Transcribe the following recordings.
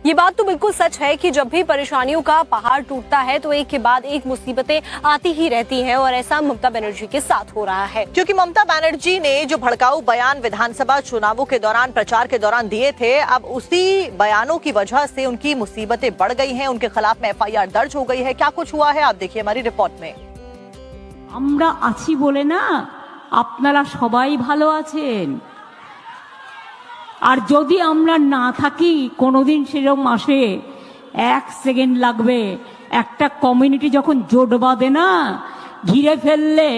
ये बात तो बिल्कुल सच है कि जब भी परेशानियों का पहाड़ टूटता है तो एक के बाद एक मुसीबतें आती ही रहती हैं और ऐसा ममता बनर्जी के साथ हो रहा है। क्योंकि ममता बनर्जी ने जो भड़काऊ बयान विधानसभा चुनावों के दौरान प्रचार के दौरान दिए थे, अब उसी बयानों की वजह से उनकी मुसीबतें बढ़ गई हैं, उनके खिलाफ में एफआईआर दर्ज हो गई है। क्या कुछ हुआ है आप देखिए हमारी रिपोर्ट में। আমরা আছি বলে না আপনারা সবাই ভালো আছেন, আর যদি আমরা না থাকি কোনোদিন সেরকম আসে এক সেকেন্ড লাগবে, একটা কমিউনিটি যখন জোট বাঁধে না ঘিরে ফেললে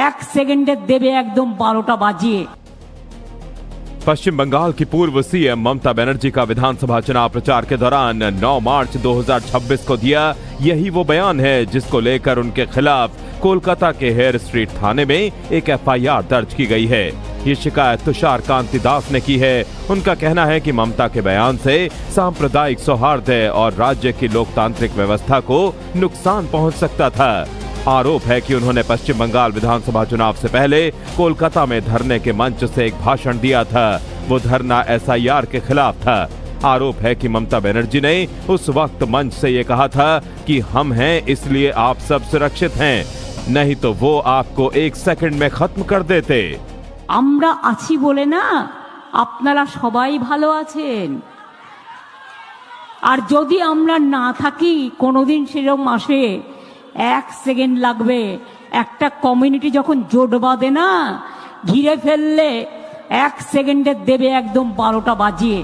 এক সেকেন্ডে দেবে একদম 12টা বাজিয়ে। पश्चिम बंगाल की पूर्व सीएम ममता बनर्जी का विधानसभा चुनाव प्रचार के दौरान 9 मार्च 2026 को दिया यही वो बयान है जिसको लेकर उनके खिलाफ कोलकाता के हेयर स्ट्रीट थाने में एक एफआईआर दर्ज की गई है। ये शिकायत तुषार कांति दास ने की है। उनका कहना है कि ममता के बयान से सांप्रदायिक सौहार्द और राज्य की लोकतांत्रिक व्यवस्था को नुकसान पहुंच सकता था। आरोप है कि उन्होंने पश्चिम बंगाल विधानसभा चुनाव से पहले कोलकाता में धरने के मंच से एक भाषण दिया था। वो धरना एसआईआर के खिलाफ था। आरोप है कि ममता बनर्जी ने उस वक्त मंच से ये कहा था कि हम हैं इसलिए आप सब सुरक्षित हैं, नहीं तो वो आपको एक सेकंड में खत्म कर देते। আমরা আছি বলে না আপনারা সবাই ভালো আছেন, আর যদি আমরা না থাকি কোনোদিন সেরকম আসে এক সেকেন্ড লাগবে, একটা কমিউনিটি যখন জোট বাঁধে না ঘিরে ফেললে এক সেকেন্ডে দেবে একদম 12টা বাজিয়ে।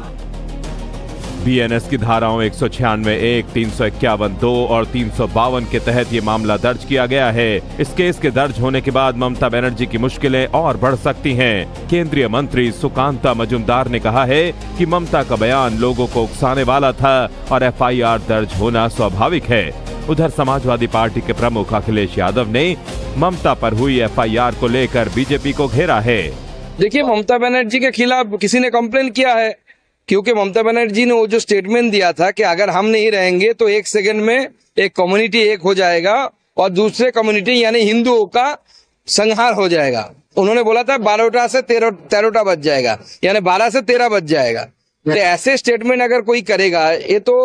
बीएनएस की धाराओं 196(1), 351(2) और 352 के तहत ये मामला दर्ज किया गया है। इस केस के दर्ज होने के बाद ममता बनर्जी की मुश्किलें और बढ़ सकती हैं। केंद्रीय मंत्री सुकांता मजूमदार ने कहा है कि ममता का बयान लोगों को उकसाने वाला था और एफआईआर दर्ज होना स्वाभाविक है। उधर समाजवादी पार्टी के प्रमुख अखिलेश यादव ने ममता पर हुई एफआईआर को लेकर बीजेपी को घेरा है। देखिए, ममता बनर्जी के खिलाफ किसी ने कंप्लेन किया है, क्योंकि ममता बनर्जी ने वो जो स्टेटमेंट दिया था कि अगर हम नहीं रहेंगे तो एक सेकंड में एक कम्युनिटी एक हो जाएगा और दूसरे कम्युनिटी यानी हिंदुओं का संहार हो जाएगा। उन्होंने बोला था 12टा से 13टा बज जाएगा, यानी 12 से 13 बज जाएगा। तो ऐसे स्टेटमेंट अगर कोई करेगा, ये तो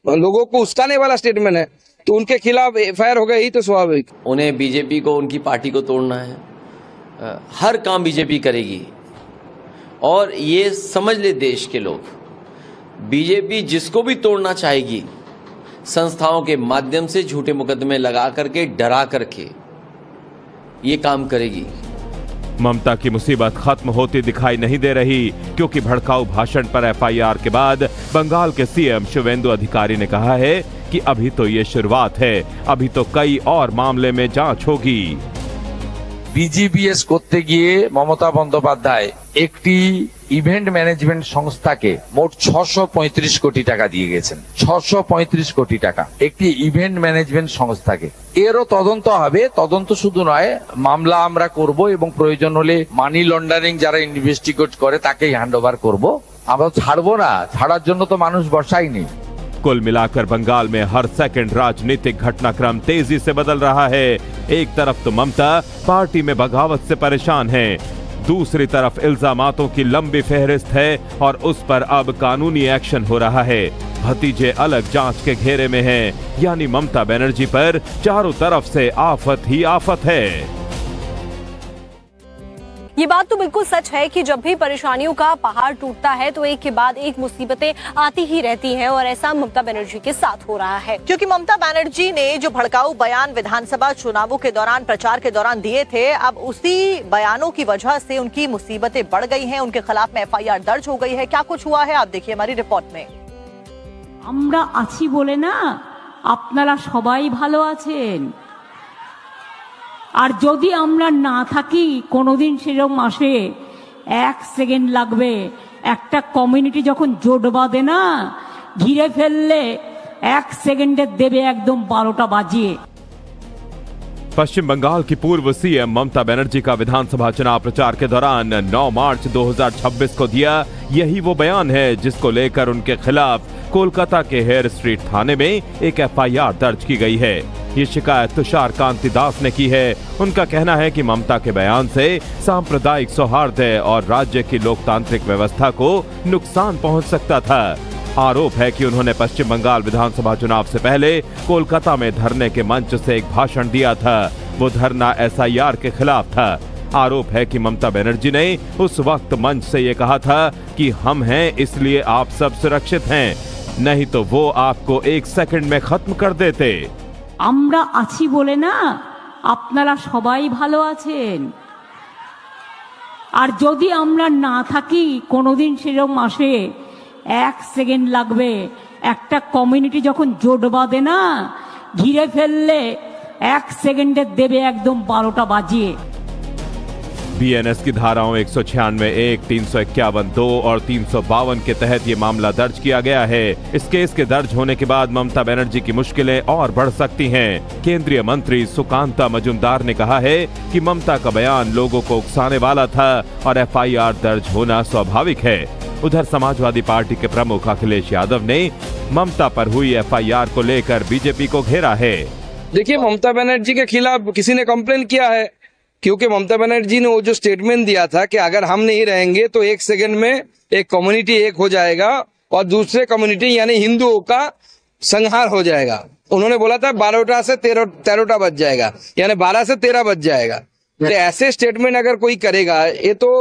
लोगों को उस्काने वाला स्टेटमेंट है, तो उनके खिलाफ एफआईआर हो गई तो स्वाभाविक। उन्हें बीजेपी को, उनकी पार्टी को तोड़ना है। हर काम बीजेपी करेगी और ये समझ ले देश के लोग, बीजेपी जिसको भी तोड़ना चाहेगी संस्थाओं के माध्यम से झूठे मुकदमे लगा करके, डरा करके ये काम करेगी। ममता की मुसीबत खत्म होती दिखाई नहीं दे रही, क्योंकि भड़काऊ भाषण पर एफआईआर के बाद बंगाल के सीएम शुवेंदु अधिकारी ने कहा है कि अभी तो ये शुरुआत है, अभी तो कई और मामले में जांच होगी। বিজিবিএস করতে গিয়ে মমতা বন্দ্যোপাধ্যায় একটি ইভেন্ট ম্যানেজমেন্ট সংস্থাকে মোট 635 কোটি টাকা দিয়ে গেছেন। 635 কোটি টাকা একটি ইভেন্ট ম্যানেজমেন্ট সংস্থাকে। এরও তদন্ত হবে। তদন্ত শুধু নয়, মামলা আমরা করব এবং প্রয়োজন হলে মানি লন্ডারিং যারা ইনভেস্টিগেট করে তাকেই হ্যান্ডওভার করব। আমরা ছাড়বো না, ছাড়ার জন্য তো মানুষ বসায়নি। कुल मिलाकर बंगाल में हर सेकंड राजनीतिक घटनाक्रम तेजी से बदल रहा है। एक तरफ तो ममता पार्टी में बगावत से परेशान है, दूसरी तरफ इल्जामातों की लंबी फहरिस्त है और उस पर अब कानूनी एक्शन हो रहा है। भतीजे अलग जांच के घेरे में हैं, यानी ममता बनर्जी पर चारों तरफ से आफत ही आफत है। ये बात तो बिल्कुल सच है कि जब भी परेशानियों का पहाड़ टूटता है तो एक के बाद एक मुसीबतें आती ही रहती हैं और ऐसा ममता बनर्जी के साथ हो रहा है। क्योंकि ममता बनर्जी ने जो भड़काऊ बयान विधानसभा चुनावों के दौरान प्रचार के दौरान दिए थे, अब उसी बयानों की वजह से उनकी मुसीबतें बढ़ गई हैं, उनके खिलाफ में एफआईआर दर्ज हो गई है। क्या कुछ हुआ है आप देखिए हमारी रिपोर्ट में। আমরা আছি বলে না আপনারা সবাই ভালো আছেন, আর যদি আমরা না থাকি কোনোদিন সেরকম আসে এক সেকেন্ড লাগবে, একটা কমিউনিটি যখন জোট বাঁধে না ঘিরে ফেললে এক সেকেন্ডে দেবে একদম 12টা বাজিয়ে। पश्चिम बंगाल की पूर्व सीएम ममता बनर्जी का विधानसभा चुनाव प्रचार के दौरान 9 मार्च 2026 को दिया यही वो बयान है जिसको लेकर उनके खिलाफ कोलकाता के हेयर स्ट्रीट थाने में एक एफआईआर दर्ज की गई है। ये शिकायत तुषार कांति दास ने की है। उनका कहना है कि ममता के बयान से सांप्रदायिक सौहार्द और राज्य की लोकतांत्रिक व्यवस्था को नुकसान पहुंच सकता था। आरोप है कि उन्होंने पश्चिम बंगाल विधानसभा चुनाव से पहले कोलकाता में धरने के मंच से एक भाषण दिया था। वो धरना एसआईआर के खिलाफ था। आरोप है कि ममता बनर्जी ने उस वक्त मंच से ये कहा था कि हम हैं इसलिए आप सब सुरक्षित हैं, नहीं तो वो आपको 1 सेकंड में खत्म कर देते। আমরা আছি বলে না আপনারা সবাই ভালো আছেন, আর যদি আমরা না থাকি কোনোদিন সেরকম আসে 1 সেকেন্ড লাগবে, একটা কমিউনিটি যখন জোট বাঁধে না ঘিরে ফেললে 1 সেকেন্ডে দেবে একদম 12টা বাজিয়ে। बीएनएस की धाराओं 196(1), 351(2) और 352 के तहत ये मामला दर्ज किया गया है। इस केस के दर्ज होने के बाद ममता बनर्जी की मुश्किलें और बढ़ सकती हैं। केंद्रीय मंत्री सुकांता मजूमदार ने कहा है कि ममता का बयान लोगों को उकसाने वाला था और एफआईआर दर्ज होना स्वाभाविक है। उधर समाजवादी पार्टी के प्रमुख अखिलेश यादव ने ममता पर हुई एफआईआर को लेकर बीजेपी को घेरा है। देखिए, ममता बनर्जी के खिलाफ किसी ने कंप्लेन किया है, क्योंकि ममता बनर्जी ने वो जो स्टेटमेंट दिया था कि अगर हम नहीं रहेंगे तो 1 सेकंड में एक कम्युनिटी एक हो जाएगा और दूसरे कम्युनिटी यानी हिंदुओं का संहार हो जाएगा। उन्होंने बोला था 12टा से 13टा बज जाएगा, यानी 12 से 13 बज जाएगा। तो ऐसे स्टेटमेंट अगर कोई करेगा, ये तो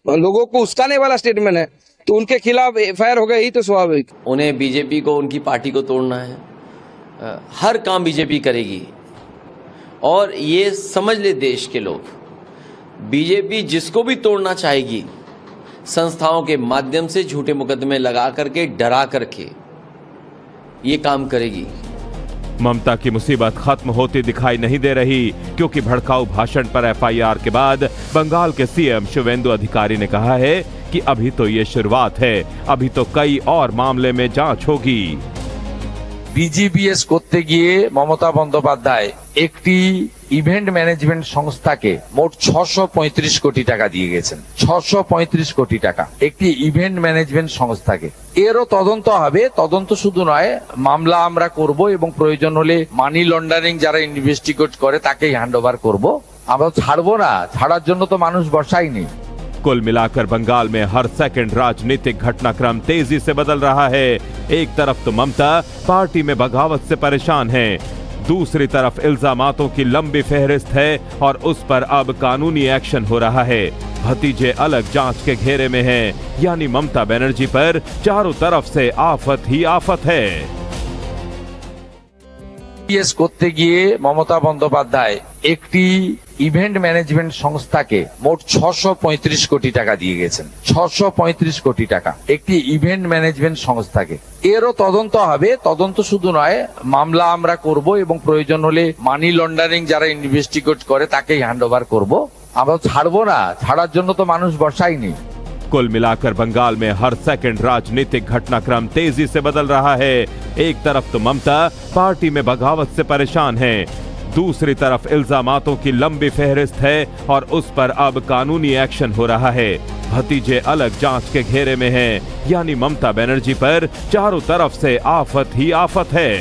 लोगों को उस्काने वाला स्टेटमेंट है, तो उनके खिलाफ एफआईआर हो गई तो स्वाभाविक। उन्हें बीजेपी को उनकी पार्टी को तोड़ना है। हर काम बीजेपी करेगी और ये समझ ले देश के लोग, बीजेपी जिसको भी तोड़ना चाहेगी संस्थाओं के माध्यम से झूठे मुकदमे लगा करके डरा करके ये काम करेगी। ममता की मुसीबत खत्म होती दिखाई नहीं दे रही, क्योंकि भड़काऊ भाषण पर एफआईआर के बाद बंगाल के सीएम शुवेंदु अधिकारी ने कहा है कि अभी तो ये शुरुआत है, अभी तो कई और मामले में जांच होगी। বিজিবিএস করতে গিয়ে মমতা বন্দ্যোপাধ্যায় একটি ইভেন্ট ম্যানেজমেন্ট সংস্থাকে মোট 635 কোটি টাকা দিয়ে গেছেন। 635 কোটি টাকা একটি ইভেন্ট ম্যানেজমেন্ট সংস্থাকে। এরও তদন্ত হবে। তদন্ত শুধু নয়, মামলা আমরা করব এবং প্রয়োজন হলে মানি লন্ডারিং যারা ইনভেস্টিগেট করে তাকেই হ্যান্ডওভার করব। আমরা ছাড়বো না, ছাড়ার জন্য তো মানুষ বসায়নি। कुल मिलाकर बंगाल में हर सेकंड राजनीतिक घटनाक्रम तेजी से बदल रहा है। एक तरफ तो ममता पार्टी में बगावत से परेशान है, दूसरी तरफ इल्जामातों की लंबी फहरिस्त है और उस पर अब कानूनी एक्शन हो रहा है। भतीजे अलग जांच के घेरे में हैं, यानी ममता बनर्जी पर चारों तरफ से आफत ही आफत है। বিজিবিএস করতে গিয়ে মমতা বন্দ্যোপাধ্যায় একটি ইভেন্ট ম্যানেজমেন্ট সংস্থাকে মোট 635 কোটি টাকা দিয়ে গেছেন। 635 কোটি টাকা একটি ইভেন্ট ম্যানেজমেন্ট সংস্থাকে। এরও তদন্ত হবে। তদন্ত শুধু নয়, মামলা আমরা করব এবং প্রয়োজন হলে মানি লন্ডারিং যারা ইনভেস্টিগেট করে তাকেই হ্যান্ডওভার করব। আমরা ছাড়বো না, ছাড়ার জন্য তো মানুষ বসায়নি। कुल मिलाकर बंगाल में हर सेकंड राजनीतिक घटनाक्रम तेजी से बदल रहा है। एक तरफ तो ममता पार्टी में बगावत से परेशान है, दूसरी तरफ इल्जामातों की लंबी फहरिस्त है और उस पर अब कानूनी एक्शन हो रहा है। भतीजे अलग जांच के घेरे में हैं, यानी ममता बनर्जी पर चारों तरफ से आफत ही आफत है।